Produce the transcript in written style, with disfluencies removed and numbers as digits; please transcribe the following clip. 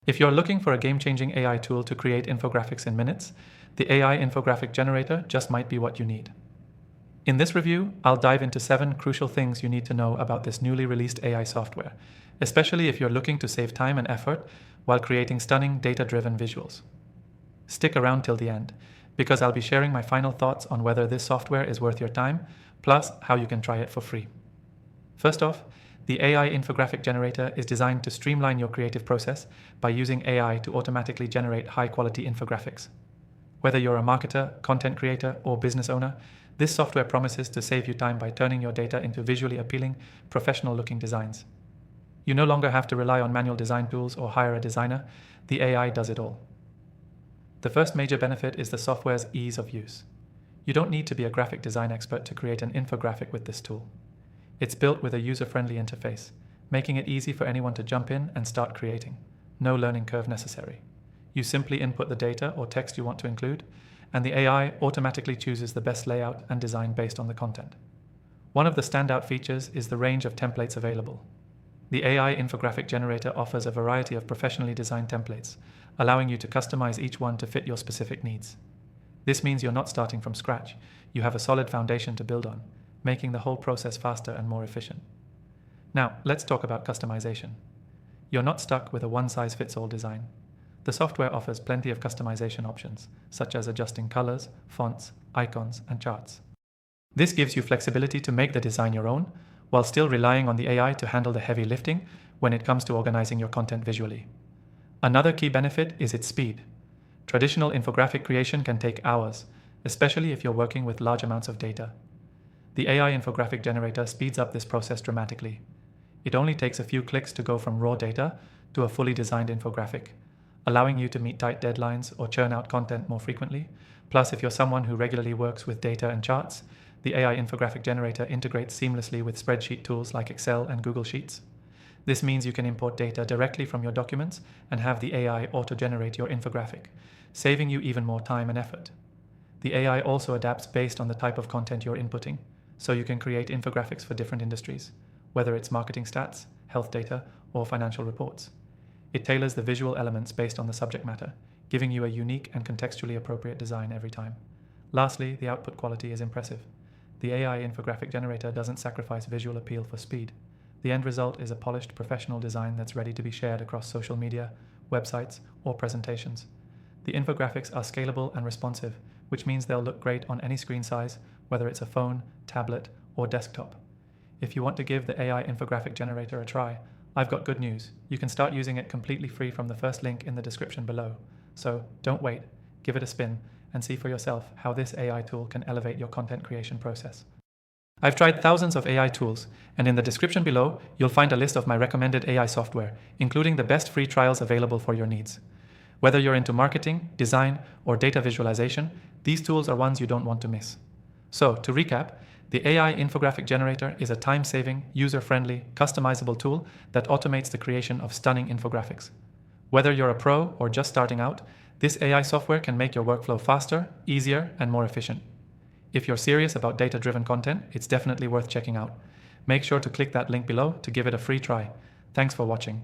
If you're looking for a game-changing AI tool to create infographics in minutes, the AI Infographic Generator just might be what you need. In this review, I'll dive into 7 crucial things you need to know about this newly released AI software, especially if you're looking to save time and effort while creating stunning data-driven visuals. Stick around till the end, because I'll be sharing my final thoughts on whether this software is worth your time, plus how you can try it for free. First off, the AI Infographic Generator is designed to streamline your creative process by using AI to automatically generate high-quality infographics. Whether you're a marketer, content creator, or business owner, this software promises to save you time by turning your data into visually appealing, professional-looking designs. You no longer have to rely on manual design tools or hire a designer. The AI does it all. The first major benefit is the software's ease of use. You don't need to be a graphic design expert to create an infographic with this tool. It's built with a user-friendly interface, making it easy for anyone to jump in and start creating. No learning curve necessary. You simply input the data or text you want to include, and the AI automatically chooses the best layout and design based on the content. One of the standout features is the range of templates available. The AI Infographic Generator offers a variety of professionally designed templates, allowing you to customize each one to fit your specific needs. This means you're not starting from scratch. You have a solid foundation to build on, making the whole process faster and more efficient. Now, let's talk about customization. You're not stuck with a one-size-fits-all design. The software offers plenty of customization options, such as adjusting colors, fonts, icons, and charts. This gives you flexibility to make the design your own, while still relying on the AI to handle the heavy lifting when it comes to organizing your content visually. Another key benefit is its speed. Traditional infographic creation can take hours, especially if you're working with large amounts of data. The AI Infographic Generator speeds up this process dramatically. It only takes a few clicks to go from raw data to a fully designed infographic, allowing you to meet tight deadlines or churn out content more frequently. Plus, if you're someone who regularly works with data and charts, the AI Infographic Generator integrates seamlessly with spreadsheet tools like Excel and Google Sheets. This means you can import data directly from your documents and have the AI auto-generate your infographic, saving you even more time and effort. The AI also adapts based on the type of content you're inputting, so you can create infographics for different industries, whether it's marketing stats, health data, or financial reports. It tailors the visual elements based on the subject matter, giving you a unique and contextually appropriate design every time. Lastly, the output quality is impressive. The AI Infographic Generator doesn't sacrifice visual appeal for speed. The end result is a polished professional design that's ready to be shared across social media, websites, or presentations. The infographics are scalable and responsive, which means they'll look great on any screen size, whether it's a phone, tablet, or desktop. If you want to give the AI Infographic Generator a try, I've got good news. You can start using it completely free from the first link in the description below. So don't wait, give it a spin, and see for yourself how this AI tool can elevate your content creation process. I've tried thousands of AI tools, and in the description below, you'll find a list of my recommended AI software, including the best free trials available for your needs. Whether you're into marketing, design, or data visualization, these tools are ones you don't want to miss. So, to recap, the AI Infographic Generator is a time-saving, user-friendly, customizable tool that automates the creation of stunning infographics. Whether you're a pro or just starting out, this AI software can make your workflow faster, easier, and more efficient. If you're serious about data-driven content, it's definitely worth checking out. Make sure to click that link below to give it a free try. Thanks for watching.